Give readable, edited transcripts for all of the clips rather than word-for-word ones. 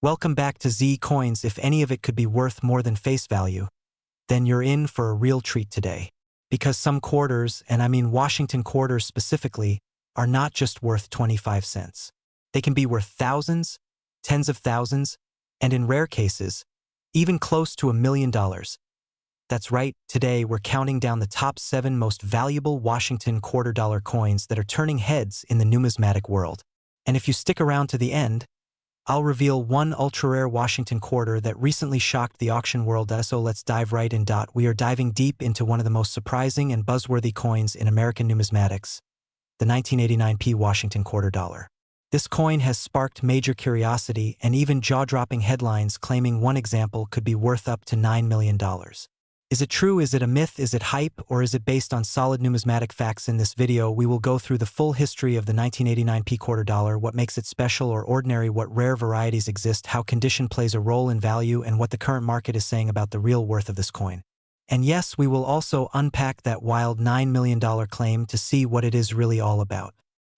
Welcome back to Z Coins. If any of it could be worth more than face value, then you're in for a real treat today. Because some quarters, and I mean Washington quarters specifically, are not just worth 25 cents. They can be worth thousands, tens of thousands, and in rare cases, even close to $1 million. That's right, today we're counting down the top 7 most valuable Washington quarter dollar coins that are turning heads in the numismatic world. And if you stick around to the end, I'll reveal one ultra-rare Washington quarter that recently shocked the auction world. So let's dive right in. We are diving deep into one of the most surprising and buzzworthy coins in American numismatics, the 1989p Washington quarter dollar. This coin has sparked major curiosity and even jaw-dropping headlines claiming one example could be worth up to $9 million. Is it true? Is it a myth? Is it hype? Or is it based on solid numismatic facts? In this video, we will go through the full history of the 1989p quarter dollar, what makes it special or ordinary, what rare varieties exist, how condition plays a role in value, and what the current market is saying about the real worth of this coin. And yes, we will also unpack that wild $9 million claim to see what it is really all about.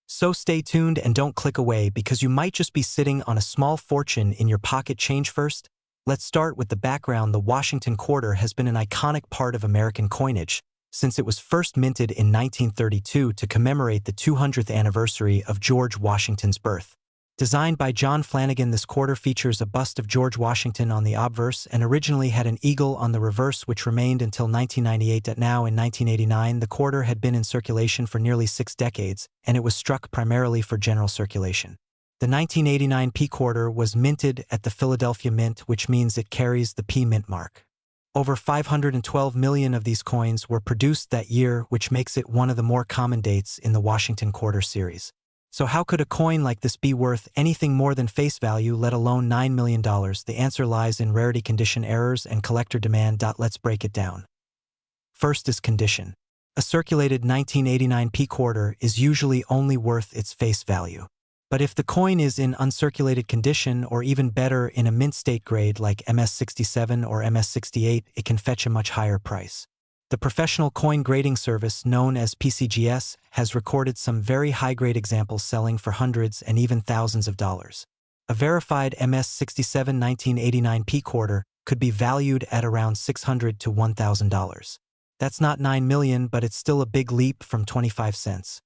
So stay tuned and don't click away, because you might just be sitting on a small fortune in your pocket. Change first. Let's start with the background. The Washington quarter has been an iconic part of American coinage since it was first minted in 1932 to commemorate the 200th anniversary of George Washington's birth. Designed by John Flanagan, this quarter features a bust of George Washington on the obverse and originally had an eagle on the reverse, which remained until 1998. Now, in 1989, the quarter had been in circulation for nearly 6 decades, and it was struck primarily for general circulation. The 1989p quarter was minted at the Philadelphia Mint, which means it carries the P Mint mark. Over 512 million of these coins were produced that year, which makes it one of the more common dates in the Washington quarter series. So how could a coin like this be worth anything more than face value, let alone $9 million? The answer lies in rarity, condition, errors, and collector demand. Let's break it down. First is condition. A circulated 1989p quarter is usually only worth its face value. But if the coin is in uncirculated condition, or even better, in a mint state grade like MS67 or MS68, it can fetch a much higher price. The professional coin grading service known as PCGS has recorded some very high-grade examples selling for hundreds and even thousands of dollars. A verified MS67 1989p quarter could be valued at around $600 to $1,000. That's not $9 million, but it's still a big leap from 25 cents.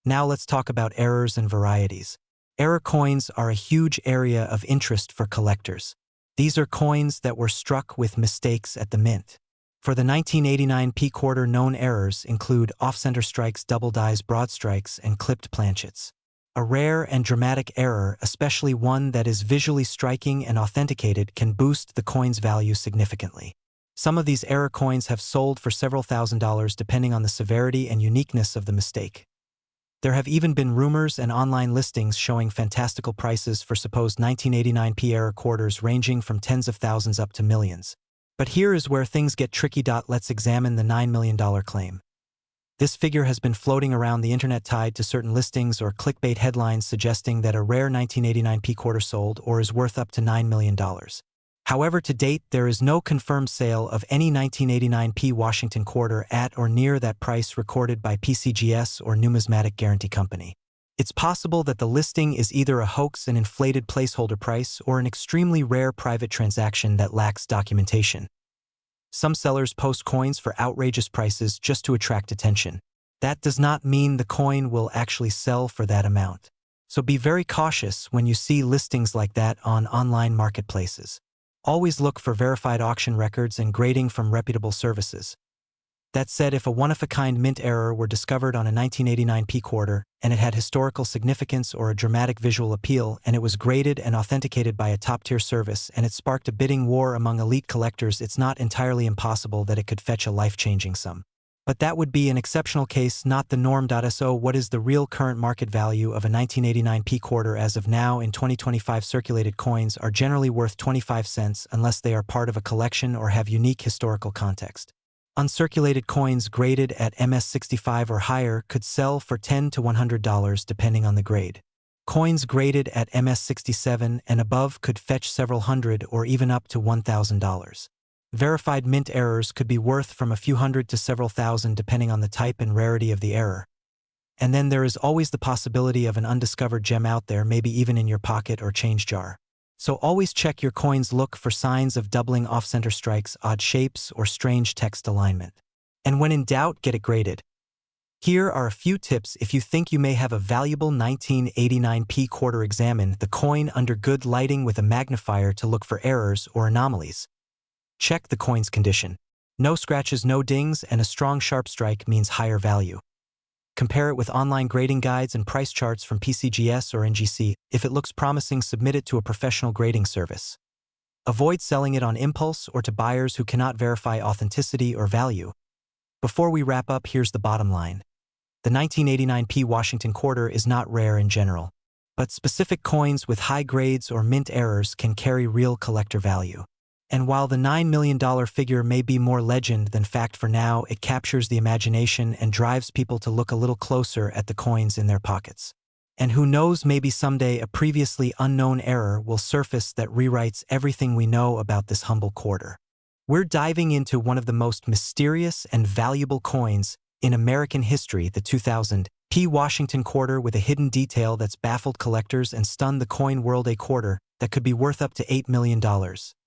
Now let's talk about errors and varieties. Error coins are a huge area of interest for collectors. These are coins that were struck with mistakes at the mint. For the 1989p quarter, known errors include off-center strikes, double dies, broad strikes, and clipped planchets. A rare and dramatic error, especially one that is visually striking and authenticated, can boost the coin's value significantly. Some of these error coins have sold for several $1,000s depending on the severity and uniqueness of the mistake. There have even been rumors and online listings showing fantastical prices for supposed 1989p error quarters, ranging from tens of thousands up to millions. But here is where things get tricky. Let's examine the $9 million claim. This figure has been floating around the internet tied to certain listings or clickbait headlines suggesting that a rare 1989p quarter sold or is worth up to $9 million. However, to date, there is no confirmed sale of any 1989p Washington quarter at or near that price recorded by PCGS or Numismatic Guarantee Company. It's possible that the listing is either a hoax, an inflated placeholder price, or an extremely rare private transaction that lacks documentation. Some sellers post coins for outrageous prices just to attract attention. That does not mean the coin will actually sell for that amount. So be very cautious when you see listings like that on online marketplaces. Always look for verified auction records and grading from reputable services. That said, if a one-of-a-kind mint error were discovered on a 1989p quarter, and it had historical significance or a dramatic visual appeal, and it was graded and authenticated by a top-tier service, and it sparked a bidding war among elite collectors, it's not entirely impossible that it could fetch a life-changing sum. But that would be an exceptional case, not the norm. So what is the real current market value of a 1989p quarter as of now? In 2025, circulated coins are generally worth 25 cents unless they are part of a collection or have unique historical context. Uncirculated coins graded at MS65 or higher could sell for $10 to $100 depending on the grade. Coins graded at MS67 and above could fetch several hundred or even up to $1,000. Verified mint errors could be worth from a few hundred to several thousand depending on the type and rarity of the error. And then there is always the possibility of an undiscovered gem out there, maybe even in your pocket or change jar. So always check your coins, look for signs of doubling, off-center strikes, odd shapes, or strange text alignment. And when in doubt, get it graded. Here are a few tips if you think you may have a valuable 1989p quarter. Examine the coin under good lighting with a magnifier to look for errors or anomalies. Check the coin's condition. No scratches, no dings, and a strong sharp strike means higher value. Compare it with online grading guides and price charts from PCGS or NGC. If it looks promising, submit it to a professional grading service. Avoid selling it on impulse or to buyers who cannot verify authenticity or value. Before we wrap up, here's the bottom line. The 1989p Washington quarter is not rare in general, but specific coins with high grades or mint errors can carry real collector value. And while the $9 million figure may be more legend than fact for now, it captures the imagination and drives people to look a little closer at the coins in their pockets. And who knows, maybe someday a previously unknown error will surface that rewrites everything we know about this humble quarter. We're diving into one of the most mysterious and valuable coins in American history, the 2000p Washington quarter, with a hidden detail that's baffled collectors and stunned the coin world. A quarter that could be worth up to $8 million.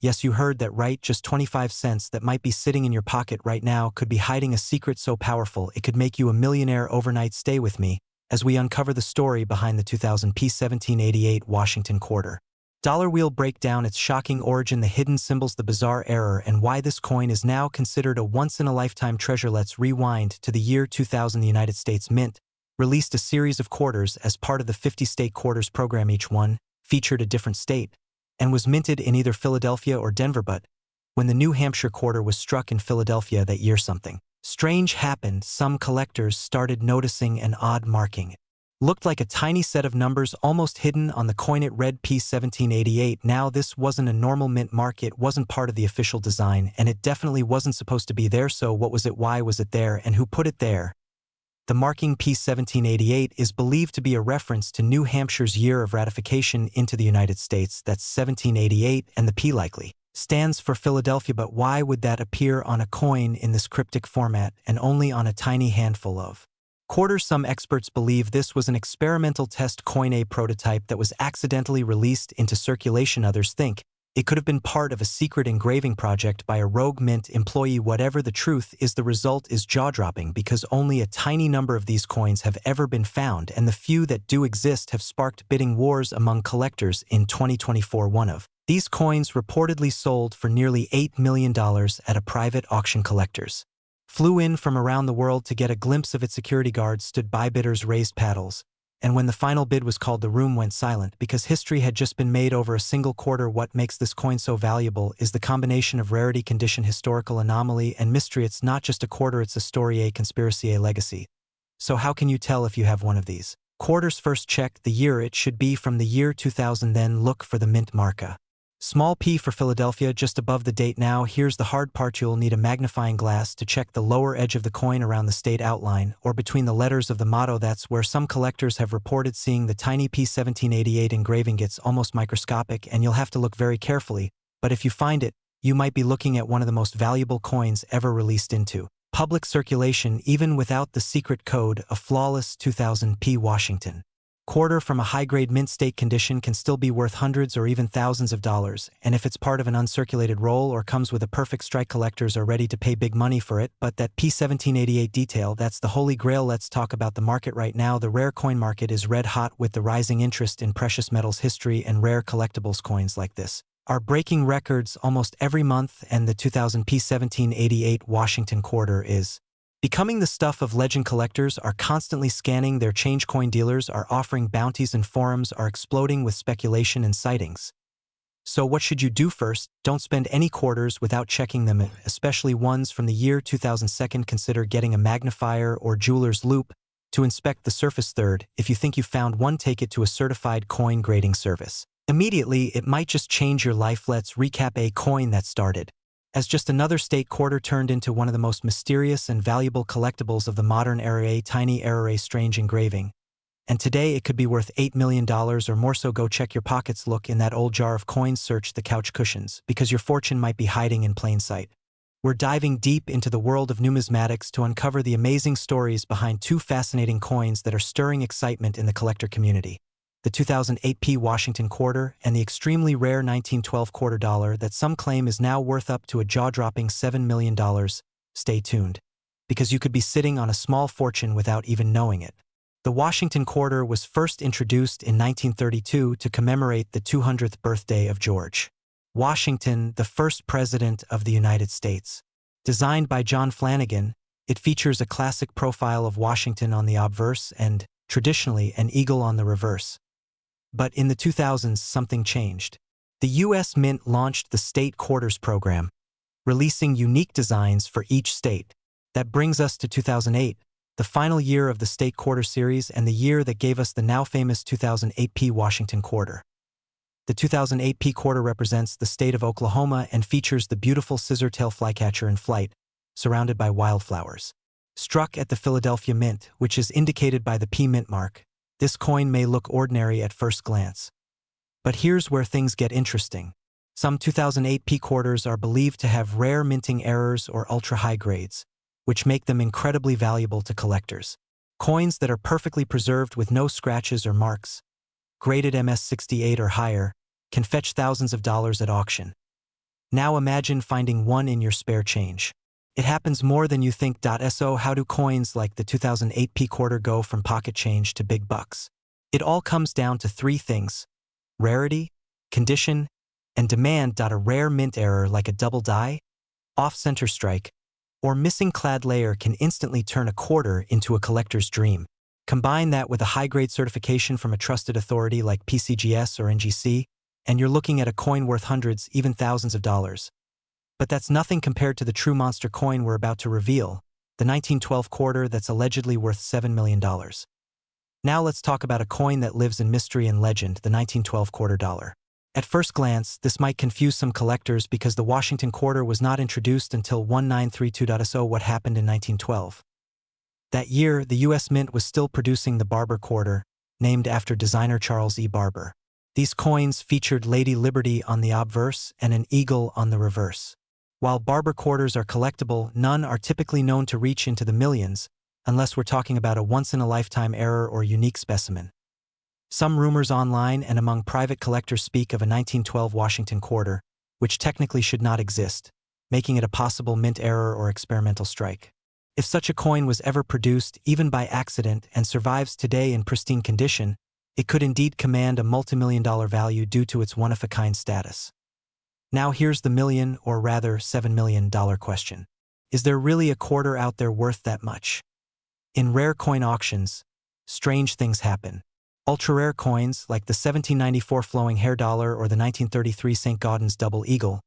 Yes, you heard that right, just 25 cents that might be sitting in your pocket right now could be hiding a secret so powerful it could make you a millionaire overnight. Stay with me as we uncover the story behind the 2000p 1788 Washington quarter. We'll break down its shocking origin, the hidden symbols, the bizarre error, and why this coin is now considered a once-in-a-lifetime treasure. Let's rewind to the year 2000. The United States Mint released a series of quarters as part of the 50-state quarters program. Each one featured a different state and was minted in either Philadelphia or Denver. But when the New Hampshire quarter was struck in Philadelphia that year, something strange happened. Some collectors started noticing an odd marking. It looked like a tiny set of numbers almost hidden on the coin. It read P 1788. Now, this wasn't a normal mint mark. It wasn't part of the official design, and it definitely wasn't supposed to be there. So what was it? Why was it there? And who put it there? The marking P 1788 is believed to be a reference to New Hampshire's year of ratification into the United States. That's 1788, and the P likely stands for Philadelphia. But why would that appear on a coin in this cryptic format and only on a tiny handful of quarters? Some experts believe this was an experimental test coin, a prototype that was accidentally released into circulation. Others think it could have been part of a secret engraving project by a rogue mint employee. Whatever the truth is, the result is jaw-dropping because only a tiny number of these coins have ever been found, and the few that do exist have sparked bidding wars among collectors. In 2024, one of these coins reportedly sold for nearly $8 million at a private auction. Collectors flew in from around the world to get a glimpse of it. Security guards stood by, bidders raised paddles, and when the final bid was called, the room went silent because history had just been made over a single quarter. What makes this coin so valuable is the combination of rarity, condition, historical anomaly, and mystery. It's not just a quarter, it's a story, a conspiracy, a legacy. So how can you tell if you have one of these quarters? First, check the year. It should be from the year 2000. Then look for the mint marka. Small p for Philadelphia, just above the date. Now, here's the hard part. You'll need a magnifying glass to check the lower edge of the coin around the state outline, or between the letters of the motto. That's where some collectors have reported seeing the tiny P 1788 engraving. It's almost microscopic, and you'll have to look very carefully. But if you find it, you might be looking at one of the most valuable coins ever released into public circulation, even without the secret code. A flawless 2000p Washington quarter from a high-grade mint state condition can still be worth hundreds or even thousands of dollars, and if it's part of an uncirculated roll or comes with a perfect strike, collectors are ready to pay big money for it. But that P 1788 detail, that's the holy grail. Let's talk about the market right now. The rare coin market is red hot with the rising interest in precious metals. History and rare collectibles coins like this are breaking records almost every month, and the 2000 P 1788 Washington quarter is becoming the stuff of legend. Collectors are constantly scanning their change. Coin dealers are offering bounties, and forums are exploding with speculation and sightings. So what should you do? First, don't spend any quarters without checking them, especially ones from the year 2000. Second, consider getting a magnifier or jeweler's loupe to inspect the surface. Third, if you think you found one, take it to a certified coin grading service immediately. It might just change your life. Let's recap. A coin that started as just another state quarter turned into one of the most mysterious and valuable collectibles of the modern era. A tiny error, a strange engraving, and today it could be worth $8 million or more. So go check your pockets, look in that old jar of coins, search the couch cushions, because your fortune might be hiding in plain sight. We're diving deep into the world of numismatics to uncover the amazing stories behind two fascinating coins that are stirring excitement in the collector community. the 2008 Washington quarter, and the extremely rare 1912 quarter dollar that some claim is now worth up to a jaw-dropping $7 million. Stay tuned, because you could be sitting on a small fortune without even knowing it. The Washington quarter was first introduced in 1932 to commemorate the 200th birthday of George Washington, the first president of the United States. Designed by John Flanagan, it features a classic profile of Washington on the obverse and, traditionally, an eagle on the reverse. But in the 2000s, something changed. The U.S. Mint launched the State Quarters program, releasing unique designs for each state. That brings us to 2008, the final year of the State Quarter series and the year that gave us the now famous 2008 Washington quarter. The 2008 quarter represents the state of Oklahoma and features the beautiful scissor-tail flycatcher in flight, surrounded by wildflowers. Struck at the Philadelphia Mint, which is indicated by the P Mint mark, this coin may look ordinary at first glance. But here's where things get interesting. Some 2008 quarters are believed to have rare minting errors or ultra-high grades, which make them incredibly valuable to collectors. Coins that are perfectly preserved with no scratches or marks, graded MS-68 or higher, can fetch thousands of dollars at auction. Now imagine finding one in your spare change. It happens more than you think. So how do coins like the 2008 quarter go from pocket change to big bucks? It all comes down to three things: rarity, condition, and demand. A rare mint error like a double die, off-center strike, or missing clad layer can instantly turn a quarter into a collector's dream. Combine that with a high-grade certification from a trusted authority like PCGS or NGC, and you're looking at a coin worth hundreds, even thousands of dollars. But that's nothing compared to the true monster coin we're about to reveal, the 1912 quarter that's allegedly worth $7 million. Now let's talk about a coin that lives in mystery and legend, the 1912 quarter dollar. At first glance, this might confuse some collectors because the Washington quarter was not introduced until 1932. So what happened in 1912? That year, the U.S. Mint was still producing the Barber quarter, named after designer Charles E. Barber. These coins featured Lady Liberty on the obverse and an eagle on the reverse. While Barber quarters are collectible, none are typically known to reach into the millions, unless we're talking about a once-in-a-lifetime error or unique specimen. Some rumors online and among private collectors speak of a 1912 Washington quarter, which technically should not exist, making it a possible mint error or experimental strike. If such a coin was ever produced, even by accident, and survives today in pristine condition, it could indeed command a multi-million-dollar value due to its one-of-a-kind status. Now here's the million, or rather $7 million question. Is there really a quarter out there worth that much? In rare coin auctions, strange things happen. Ultra-rare coins, like the 1794 Flowing Hair Dollar or the 1933 St. Gaudens Double Eagle,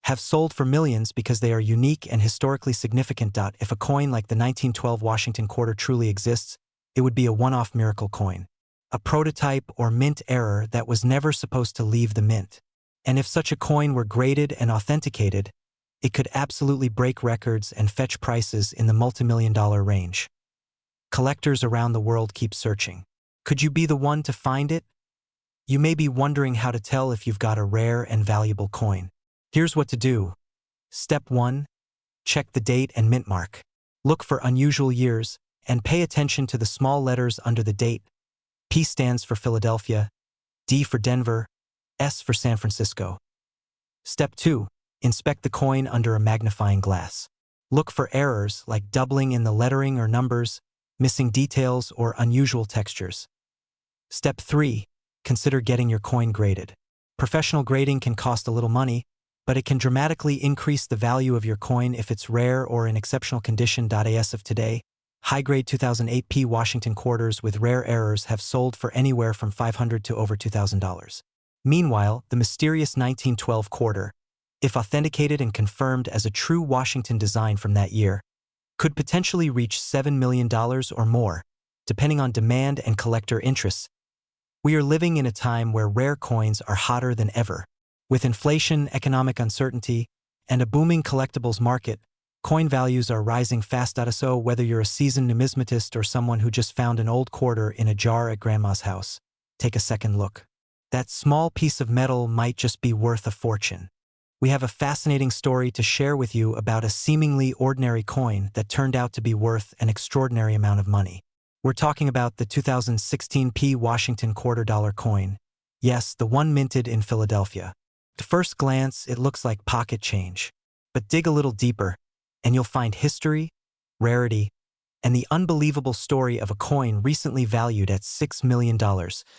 have sold for millions because they are unique and historically significant. If a coin like the 1912 Washington quarter truly exists, it would be a one-off miracle coin, a prototype or mint error that was never supposed to leave the mint. And if such a coin were graded and authenticated, it could absolutely break records and fetch prices in the multi-million-dollar range. Collectors around the world keep searching. Could you be the one to find it? You may be wondering how to tell if you've got a rare and valuable coin. Here's what to do. Step 1. Check the date and mint mark. Look for unusual years, and pay attention to the small letters under the date. P stands for Philadelphia, D for Denver, S for San Francisco. Step 2. Inspect the coin under a magnifying glass. Look for errors like doubling in the lettering or numbers, missing details, or unusual textures. Step 3. Consider getting your coin graded. Professional grading can cost a little money, but it can dramatically increase the value of your coin if it's rare or in exceptional condition. As of today, high-grade 2008 Washington quarters with rare errors have sold for anywhere from $500 to over $2,000. Meanwhile, the mysterious 1912 quarter, if authenticated and confirmed as a true Washington design from that year, could potentially reach $7 million or more, depending on demand and collector interests. We are living in a time where rare coins are hotter than ever. With inflation, economic uncertainty, and a booming collectibles market, coin values are rising fast. So whether you're a seasoned numismatist or someone who just found an old quarter in a jar at grandma's house, take a second look. That small piece of metal might just be worth a fortune. We have a fascinating story to share with you about a seemingly ordinary coin that turned out to be worth an extraordinary amount of money. We're talking about the 2016 Washington $quarter coin. Yes, the one minted in Philadelphia. At first glance, it looks like pocket change. But dig a little deeper, and you'll find history, rarity, and the unbelievable story of a coin recently valued at $6 million.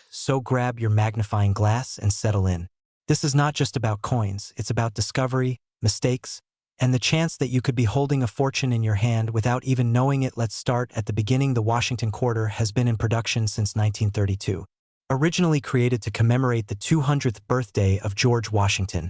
So grab your magnifying glass and settle in. This is not just about coins, it's about discovery, mistakes, and the chance that you could be holding a fortune in your hand without even knowing it. Let's start at the beginning. The Washington quarter has been in production since 1932. Originally created to commemorate the 200th birthday of George Washington,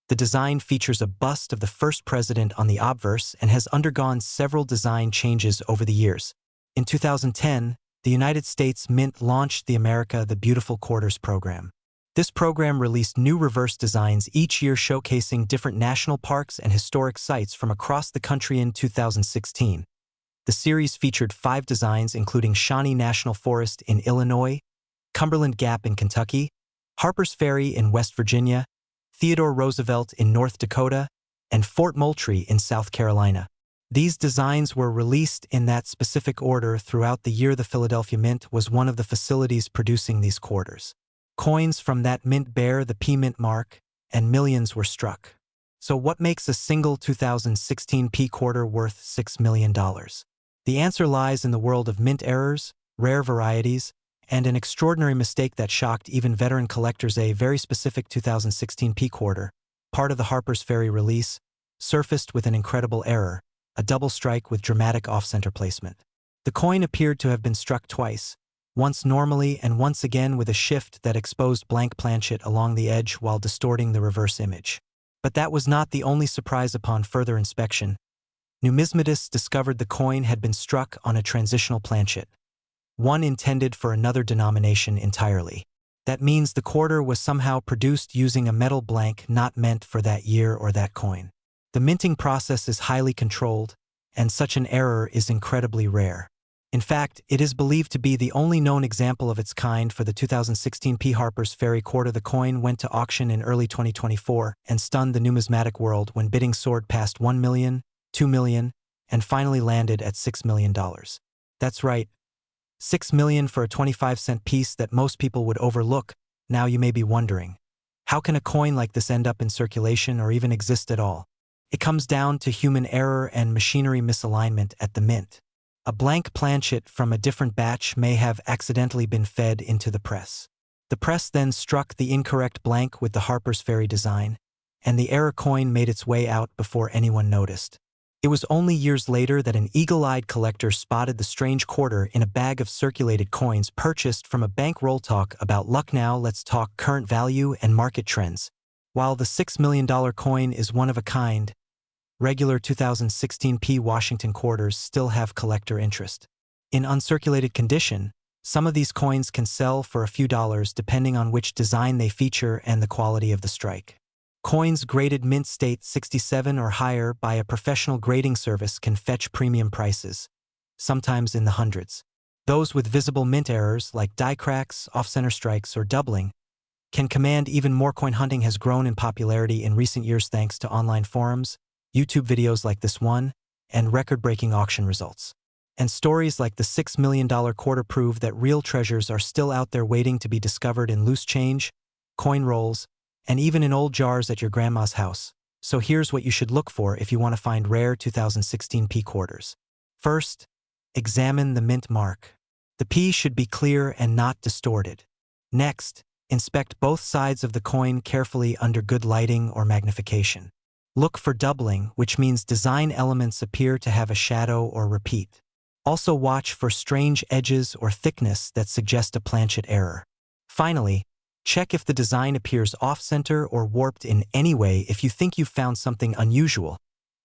the design features a bust of the first president on the obverse and has undergone several design changes over the years. In 2010, the United States Mint launched the America the Beautiful Quarters program. This program released new reverse designs each year showcasing different national parks and historic sites from across the country. In 2016, the series featured 5 designs including Shawnee National Forest in Illinois, Cumberland Gap in Kentucky, Harper's Ferry in West Virginia, Theodore Roosevelt in North Dakota, and Fort Moultrie in South Carolina. These designs were released in that specific order throughout the year. The Philadelphia Mint was one of the facilities producing these quarters. Coins from that mint bear the P Mint mark, and millions were struck. So what makes a single 2016 P quarter worth $6 million? The answer lies in the world of mint errors, rare varieties, and an extraordinary mistake that shocked even veteran collectors. A very specific 2016 P quarter, part of the Harper's Ferry release, surfaced with an incredible error, a double strike with dramatic off-center placement. The coin appeared to have been struck twice, once normally and once again with a shift that exposed blank planchet along the edge while distorting the reverse image. But that was not the only surprise. Upon further inspection, numismatists discovered the coin had been struck on a transitional planchet, one intended for another denomination entirely. That means the quarter was somehow produced using a metal blank not meant for that year or that coin. The minting process is highly controlled, and such an error is incredibly rare. In fact, it is believed to be the only known example of its kind for the 2016 P Harper's Ferry quarter. The coin went to auction in early 2024 and stunned the numismatic world when bidding soared past $1 million, $2 million, and finally landed at $6 million. That's right, $6 million for a 25-cent piece that most people would overlook. Now you may be wondering, how can a coin like this end up in circulation or even exist at all? It comes down to human error and machinery misalignment at the mint. A blank planchet from a different batch may have accidentally been fed into the press. The press then struck the incorrect blank with the Harper's Ferry design, and the error coin made its way out before anyone noticed. It was only years later that an eagle-eyed collector spotted the strange quarter in a bag of circulated coins purchased from a bank. Roll talk about luck. Now let's talk current value and market trends. While the $6 million coin is one of a kind, regular 2016 P Washington quarters still have collector interest. In uncirculated condition, some of these coins can sell for a few dollars depending on which design they feature and the quality of the strike. Coins graded mint state 67 or higher by a professional grading service can fetch premium prices, sometimes in the hundreds. Those with visible mint errors like die cracks, off-center strikes, or doubling can command even more. Coin hunting has grown in popularity in recent years thanks to online forums, YouTube videos like this one, and record-breaking auction results. And stories like the $6 million quarter prove that real treasures are still out there waiting to be discovered in loose change, coin rolls, and even in old jars at your grandma's house. So here's what you should look for if you want to find rare 2016 P quarters. First, examine the mint mark. The P should be clear and not distorted. Next, inspect both sides of the coin carefully under good lighting or magnification. Look for doubling, which means design elements appear to have a shadow or repeat. Also watch for strange edges or thickness that suggest a planchet error. Finally, check if the design appears off-center or warped in any way. If you think you've found something unusual,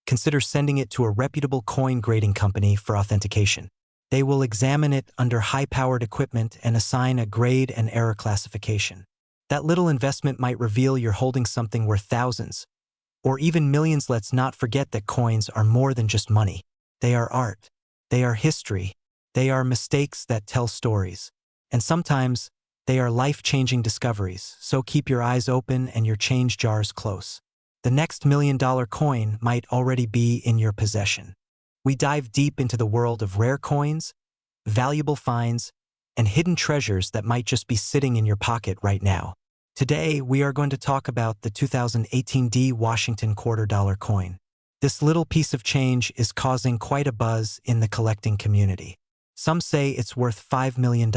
consider sending it to a reputable coin grading company for authentication. They will examine it under high-powered equipment and assign a grade and error classification. That little investment might reveal you're holding something worth thousands, or even millions. Let's not forget that coins are more than just money. They are art. They are history. They are mistakes that tell stories. And sometimes, they are life-changing discoveries, so keep your eyes open and your change jars close. The next $1 million coin might already be in your possession. We dive deep into the world of rare coins, valuable finds, and hidden treasures that might just be sitting in your pocket right now. Today, we are going to talk about the 2018 D Washington $quarter coin. This little piece of change is causing quite a buzz in the collecting community. Some say it's worth $5 million.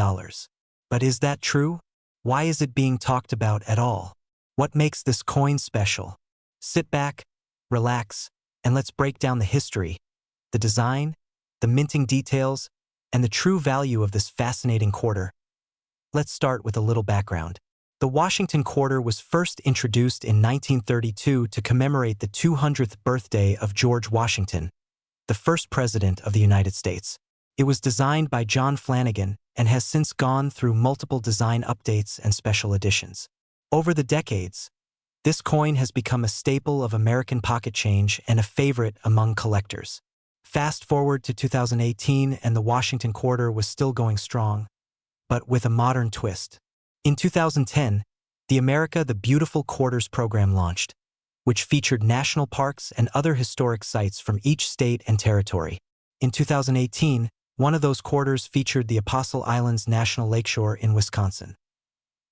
But is that true? Why is it being talked about at all? What makes this coin special? Sit back, relax, and let's break down the history, the design, the minting details, and the true value of this fascinating quarter. Let's start with a little background. The Washington quarter was first introduced in 1932 to commemorate the 200th birthday of George Washington, the first president of the United States. It was designed by John Flanagan and has since gone through multiple design updates and special editions. Over the decades, this coin has become a staple of American pocket change and a favorite among collectors. Fast forward to 2018 and the Washington quarter was still going strong, but with a modern twist. In 2010, the America the Beautiful Quarters program launched, which featured national parks and other historic sites from each state and territory. In 2018, one of those quarters featured the Apostle Islands National Lakeshore in Wisconsin.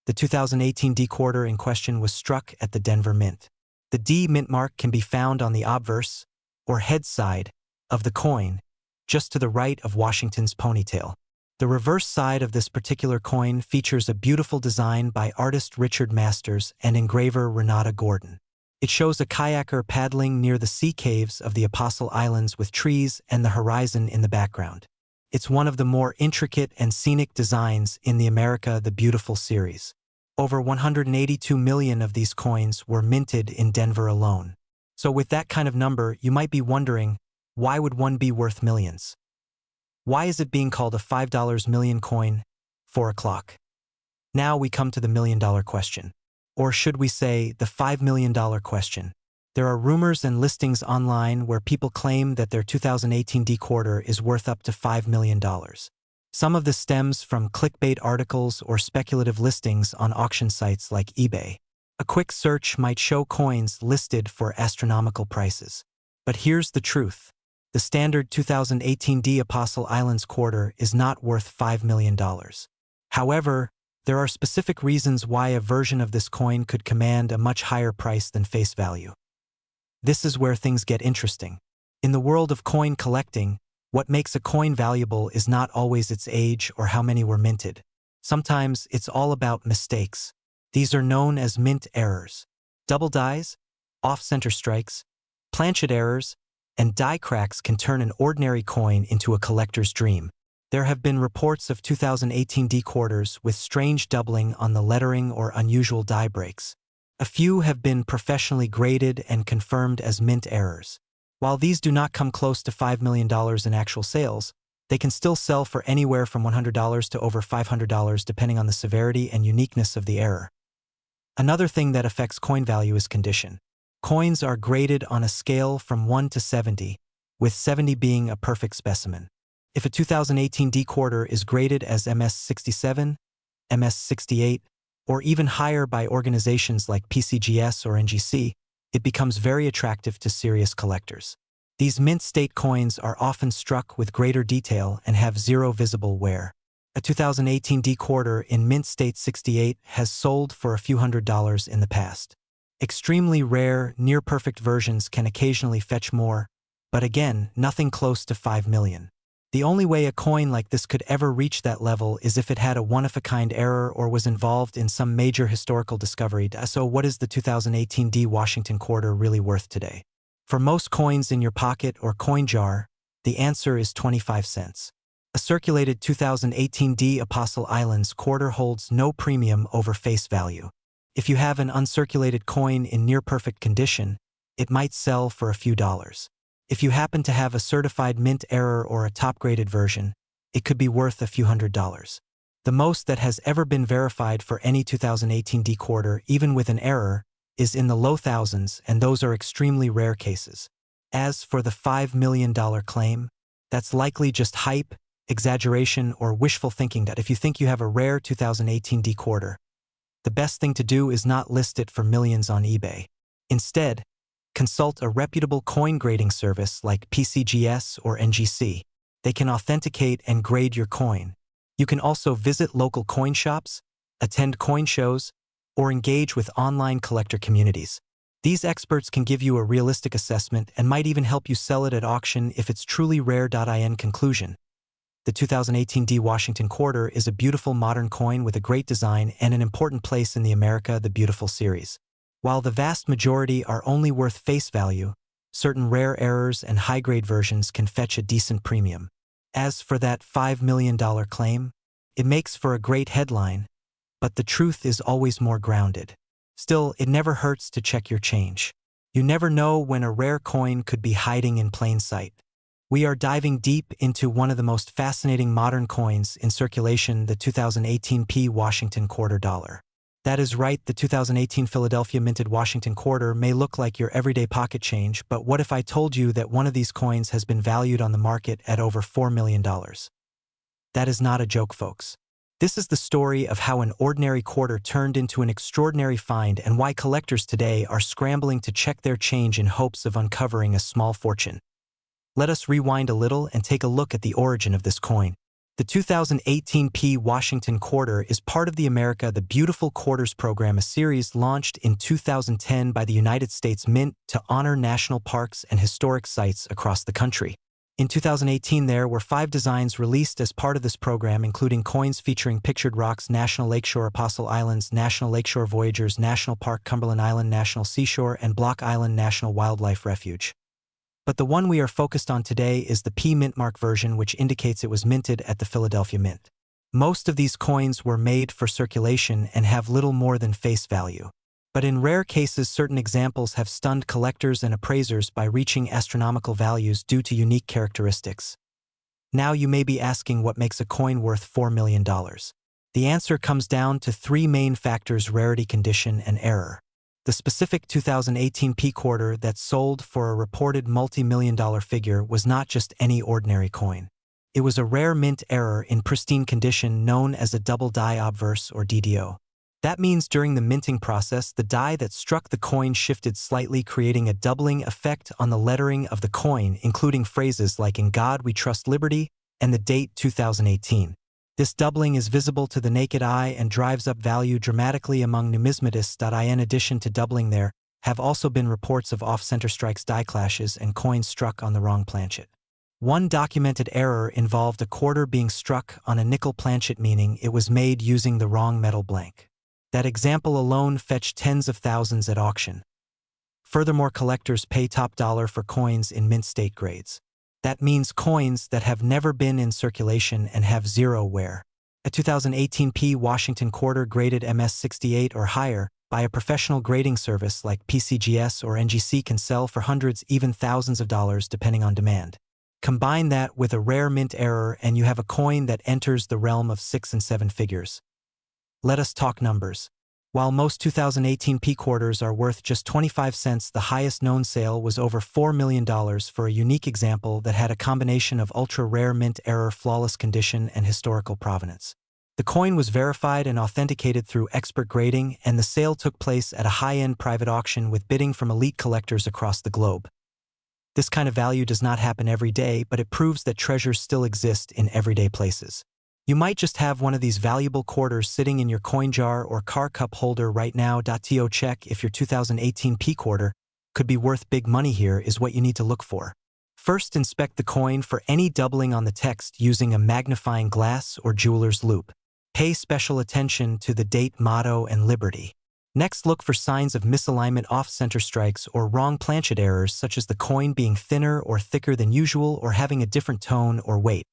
The 2018 D quarter in question was struck at the Denver Mint. The D mint mark can be found on the obverse, or head side, of the coin, just to the right of Washington's ponytail. The reverse side of this particular coin features a beautiful design by artist Richard Masters and engraver Renata Gordon. It shows a kayaker paddling near the sea caves of the Apostle Islands with trees and the horizon in the background. It's one of the more intricate and scenic designs in the America the Beautiful series. Over 182 million of these coins were minted in Denver alone. So with that kind of number, you might be wondering, why would one be worth millions? Why is it being called a $5 million coin? 4 o'clock. Now we come to the million-dollar question. Or should we say, the $5 million question. There are rumors and listings online where people claim that their 2018 D quarter is worth up to $5 million. Some of this stems from clickbait articles or speculative listings on auction sites like eBay. A quick search might show coins listed for astronomical prices. But here's the truth. The standard 2018 D Apostle Islands quarter is not worth $5 million. However, there are specific reasons why a version of this coin could command a much higher price than face value. This is where things get interesting. In the world of coin collecting, what makes a coin valuable is not always its age or how many were minted. Sometimes it's all about mistakes. These are known as mint errors. Double dies, off-center strikes, planchet errors, and die cracks can turn an ordinary coin into a collector's dream. There have been reports of 2018 D quarters with strange doubling on the lettering or unusual die breaks. A few have been professionally graded and confirmed as mint errors. While these do not come close to $5 million in actual sales, they can still sell for anywhere from $100 to over $500 depending on the severity and uniqueness of the error. Another thing that affects coin value is condition. Coins are graded on a scale from 1 to 70, with 70 being a perfect specimen. If a 2018 D quarter is graded as MS67, MS68, or even higher by organizations like PCGS or NGC, it becomes very attractive to serious collectors. These mint state coins are often struck with greater detail and have zero visible wear. A 2018 D quarter in mint state 68 has sold for a few $100s in the past. Extremely rare, near-perfect versions can occasionally fetch more, but again, nothing close to $5 million. The only way a coin like this could ever reach that level is if it had a one-of-a-kind error or was involved in some major historical discovery. So what is the 2018 D Washington quarter really worth today? For most coins in your pocket or coin jar, the answer is 25 cents. A circulated 2018 D Apostle Islands quarter holds no premium over face value. If you have an uncirculated coin in near-perfect condition, it might sell for a few dollars. If you happen to have a certified mint error or a top-graded version, it could be worth a few $100s. The most that has ever been verified for any 2018 D quarter, even with an error, is in the low thousands, and those are extremely rare cases. As for the $5 million claim, that's likely just hype, exaggeration, or wishful thinking. That if you think you have a rare 2018 D quarter, the best thing to do is not list it for millions on eBay. Instead, consult a reputable coin grading service like PCGS or NGC. They can authenticate and grade your coin. You can also visit local coin shops, attend coin shows, or engage with online collector communities. These experts can give you a realistic assessment and might even help you sell it at auction if it's truly rare. In conclusion, the 2018 D Washington Quarter is a beautiful modern coin with a great design and an important place in the America the Beautiful series. While the vast majority are only worth face value, certain rare errors and high-grade versions can fetch a decent premium. As for that $5 million claim, it makes for a great headline, but the truth is always more grounded. Still, it never hurts to check your change. You never know when a rare coin could be hiding in plain sight. We are diving deep into one of the most fascinating modern coins in circulation, the 2018 P Washington Quarter Dollar. That is right, the 2018 Philadelphia minted Washington Quarter may look like your everyday pocket change, but what if I told you that one of these coins has been valued on the market at over $4 million? That is not a joke, folks. This is the story of how an ordinary quarter turned into an extraordinary find and why collectors today are scrambling to check their change in hopes of uncovering a small fortune. Let us rewind a little and take a look at the origin of this coin. The 2018 P Washington Quarter is part of the America the Beautiful Quarters program, a series launched in 2010 by the United States Mint to honor national parks and historic sites across the country. In 2018, there were 5 designs released as part of this program, including coins featuring pictured rocks: National Lakeshore Apostle Islands, National Lakeshore Voyagers, National Park Cumberland Island National Seashore, and Block Island National Wildlife Refuge. But the one we are focused on today is the P Mint Mark version, which indicates it was minted at the Philadelphia Mint. Most of these coins were made for circulation and have little more than face value. But in rare cases, certain examples have stunned collectors and appraisers by reaching astronomical values due to unique characteristics. Now you may be asking, what makes a coin worth $4 million? The answer comes down to 3 main factors: rarity, condition, and error. The specific 2018 P Quarter that sold for a reported multi-million-dollar figure was not just any ordinary coin. It was a rare mint error in pristine condition known as a double die obverse, or DDO. That means during the minting process, the die that struck the coin shifted slightly, creating a doubling effect on the lettering of the coin, including phrases like "In God We Trust Liberty" and the date 2018. This doubling is visible to the naked eye and drives up value dramatically among numismatists. In addition to doubling, there have also been reports of off-center strikes, die clashes, and coins struck on the wrong planchet. One documented error involved a quarter being struck on a nickel planchet, meaning it was made using the wrong metal blank. That example alone fetched tens of thousands at auction. Furthermore, collectors pay top dollar for coins in mint state grades. That means coins that have never been in circulation and have zero wear. A 2018 P Washington Quarter graded MS68 or higher by a professional grading service like PCGS or NGC can sell for hundreds, even thousands of dollars depending on demand. Combine that with a rare mint error and you have a coin that enters the realm of 6 and 7 figures. Let us talk numbers. While most 2018 P Quarters are worth just 25 cents, the highest known sale was over $4 million for a unique example that had a combination of ultra-rare mint error, flawless condition, and historical provenance. The coin was verified and authenticated through expert grading, and the sale took place at a high-end private auction with bidding from elite collectors across the globe. This kind of value does not happen every day, but it proves that treasures still exist in everyday places. You might just have one of these valuable quarters sitting in your coin jar or car cup holder right now. To check if your 2018 P Quarter could be worth big money, here is what you need to look for. First, inspect the coin for any doubling on the text using a magnifying glass or jeweler's loupe. Pay special attention to the date, motto, and liberty. Next, look for signs of misalignment, off-center strikes, or wrong planchet errors, such as the coin being thinner or thicker than usual or having a different tone or weight.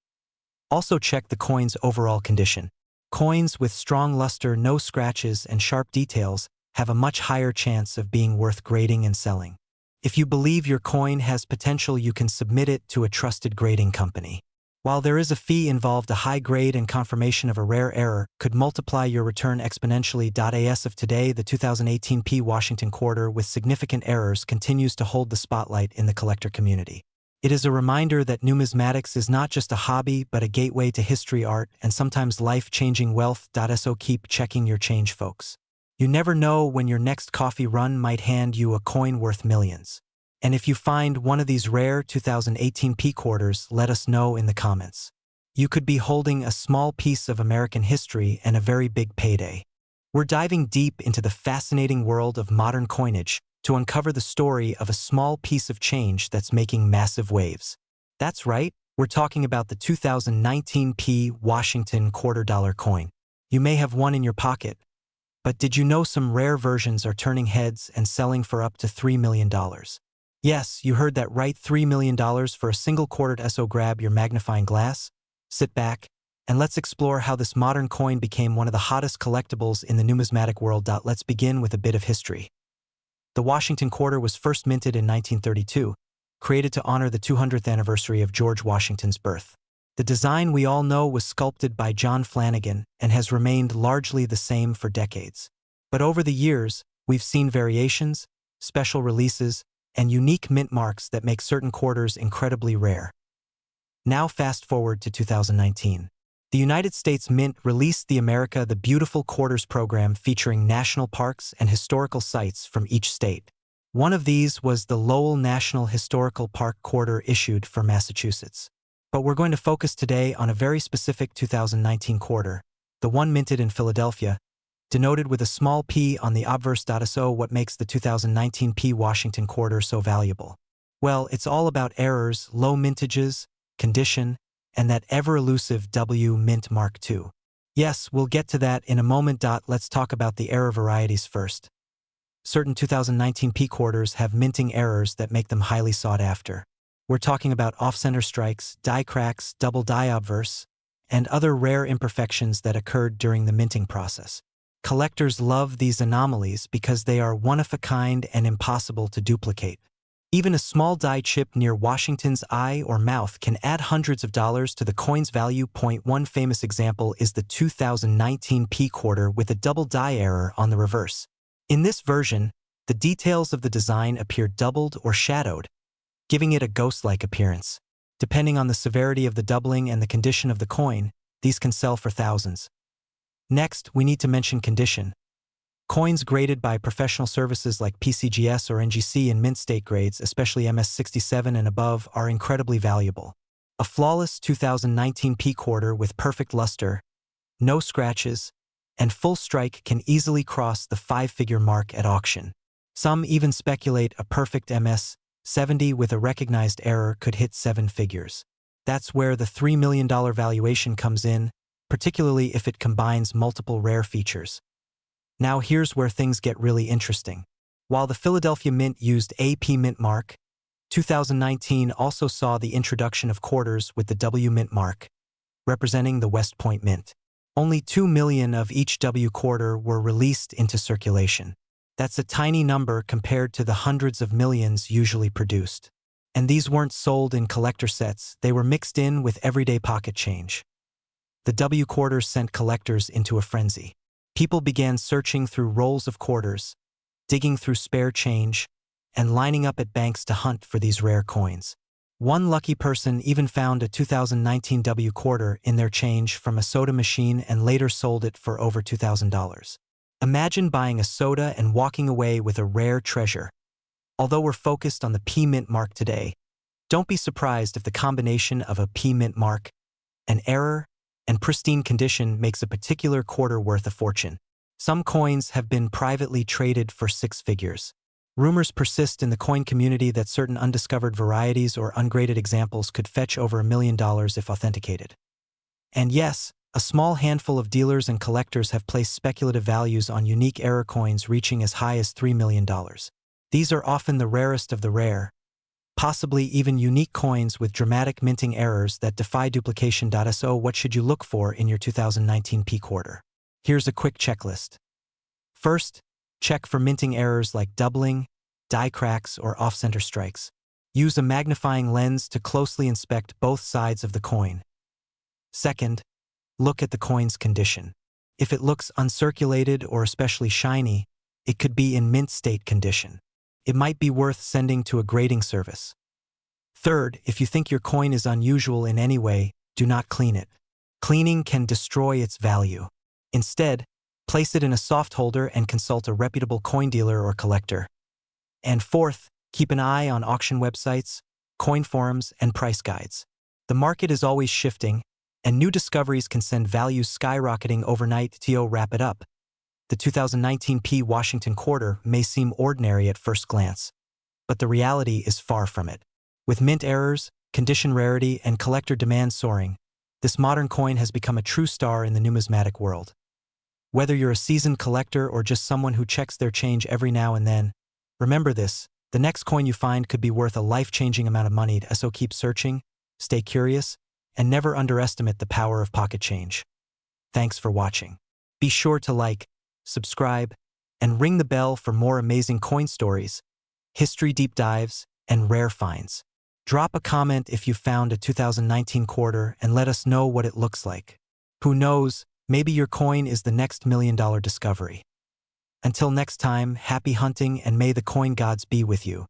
Also check the coin's overall condition. Coins with strong luster, no scratches, and sharp details have a much higher chance of being worth grading and selling. If you believe your coin has potential, you can submit it to a trusted grading company. While there is a fee involved, a high grade and confirmation of a rare error could multiply your return exponentially. As of today, the 2018 P Washington Quarter with significant errors continues to hold the spotlight in the collector community. It is a reminder that numismatics is not just a hobby but a gateway to history, art, and sometimes life-changing wealth. So keep checking your change, folks. You never know when your next coffee run might hand you a coin worth millions. And if you find one of these rare 2018 P quarters, let us know in the comments. You could be holding a small piece of American history and a very big payday. We're diving deep into the fascinating world of modern coinage to uncover the story of a small piece of change that's making massive waves. That's right, we're talking about the 2019 P Washington $quarter coin. You may have one in your pocket, but did you know some rare versions are turning heads and selling for up to $3 million? Yes, you heard that right, $3 million for a single quartered. So grab your magnifying glass, sit back, and let's explore how this modern coin became one of the hottest collectibles in the numismatic world. Let's begin with a bit of history. The Washington quarter was first minted in 1932, created to honor the 200th anniversary of George Washington's birth. The design we all know was sculpted by John Flanagan and has remained largely the same for decades. But over the years, we've seen variations, special releases, and unique mint marks that make certain quarters incredibly rare. Now fast forward to 2019. The United States Mint released the America the Beautiful Quarters program featuring national parks and historical sites from each state. One of these was the Lowell National Historical Park quarter issued for Massachusetts. But we're going to focus today on a very specific 2019 quarter, the one minted in Philadelphia, denoted with a small p on the obverse. So what makes the 2019 P Washington quarter so valuable? Well, it's all about errors, low mintages, condition, and that ever-elusive W mint mark II. Yes, we'll get to that in a moment. Let's talk about the error varieties first. Certain 2019 P quarters have minting errors that make them highly sought after. We're talking about off-center strikes, die cracks, double die obverse, and other rare imperfections that occurred during the minting process. Collectors love these anomalies because they are one-of-a-kind and impossible to duplicate. Even a small die chip near Washington's eye or mouth can add hundreds of dollars to the coin's value. One famous example is the 2019 P quarter with a double die error on the reverse. In this version, the details of the design appear doubled or shadowed, giving it a ghost-like appearance. Depending on the severity of the doubling and the condition of the coin, these can sell for thousands. Next, we need to mention condition. Coins graded by professional services like PCGS or NGC in mint state grades, especially MS67 and above, are incredibly valuable. A flawless 2019 P quarter with perfect luster, no scratches, and full strike can easily cross the 5-figure mark at auction. Some even speculate a perfect MS70 with a recognized error could hit 7 figures. That's where the $3 million valuation comes in, particularly if it combines multiple rare features. Now here's where things get really interesting. While the Philadelphia Mint used a P mint mark, 2019 also saw the introduction of quarters with the W mint mark, representing the West Point Mint. Only 2 million of each W quarter were released into circulation. That's a tiny number compared to the hundreds of millions usually produced. And these weren't sold in collector sets, they were mixed in with everyday pocket change. The W quarters sent collectors into a frenzy. People began searching through rolls of quarters, digging through spare change, and lining up at banks to hunt for these rare coins. One lucky person even found a 2019 W quarter in their change from a soda machine and later sold it for over $2,000. Imagine buying a soda and walking away with a rare treasure. Although we're focused on the P mint mark today, don't be surprised if the combination of a P mint mark, an error, and pristine condition makes a particular quarter worth a fortune. Some coins have been privately traded for 6 figures. Rumors persist in the coin community that certain undiscovered varieties or ungraded examples could fetch over $1 million if authenticated. And yes, a small handful of dealers and collectors have placed speculative values on unique error coins reaching as high as $3 million. These are often the rarest of the rare, possibly even unique coins with dramatic minting errors that defy duplication. So what should you look for in your 2019 P quarter? Here's a quick checklist. First, check for minting errors like doubling, die cracks, or off-center strikes. Use a magnifying lens to closely inspect both sides of the coin. Second, look at the coin's condition. If it looks uncirculated or especially shiny, it could be in mint state condition. It might be worth sending to a grading service. Third, if you think your coin is unusual in any way, do not clean it. Cleaning can destroy its value. Instead, place it in a soft holder and consult a reputable coin dealer or collector. And fourth, Keep an eye on auction websites, coin forums, and price guides. The market is always shifting, and new discoveries can send values skyrocketing overnight. To wrap it up, the 2019 Washington quarter may seem ordinary at first glance, but the reality is far from it. With mint errors, condition rarity, and collector demand soaring, this modern coin has become a true star in the numismatic world. Whether you're a seasoned collector or just someone who checks their change every now and then, remember this: the next coin you find could be worth a life-changing amount of money. So keep searching, stay curious, and never underestimate the power of pocket change. Thanks for watching. Be sure to like, subscribe, and ring the bell for more amazing coin stories, history deep dives, and rare finds. Drop a comment if you found a 2019 quarter and let us know what it looks like. Who knows, maybe your coin is the next $1 million discovery. Until next time, happy hunting and may the coin gods be with you.